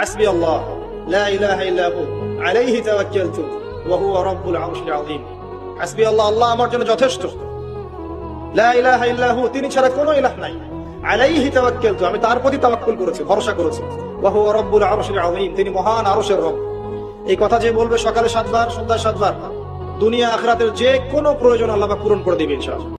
হাসবি আল্লাহ লা ইলাহা ইল্লা হু আলাইহি তাওয়াক্কালতু ওয়া হুয়া রাব্বুল আরশিল আযীম। হাসবি আল্লাহ, আল্লাহ আমার জন্য যথেষ্ট। লা ইলাহা ইল্লা হু, তিনি ছাড়া কোনো ইলাহ নাই। আলাইহি তাওয়াক্কালতু, আমি তার প্রতি তাওয়াক্কুল করেছি, ভরসা করেছি। ওয়া হুয়া রাব্বুল আরশিল আযীম, তিনি মহান আরশের রব। এই কথা যে বলবে সকালে 7 বার, সন্ধ্যায় 7 বার, দুনিয়া আখিরাতের যে কোনো প্রয়োজন আল্লাহ পাক পূরণ করে দিবেন ইনশাআল্লাহ।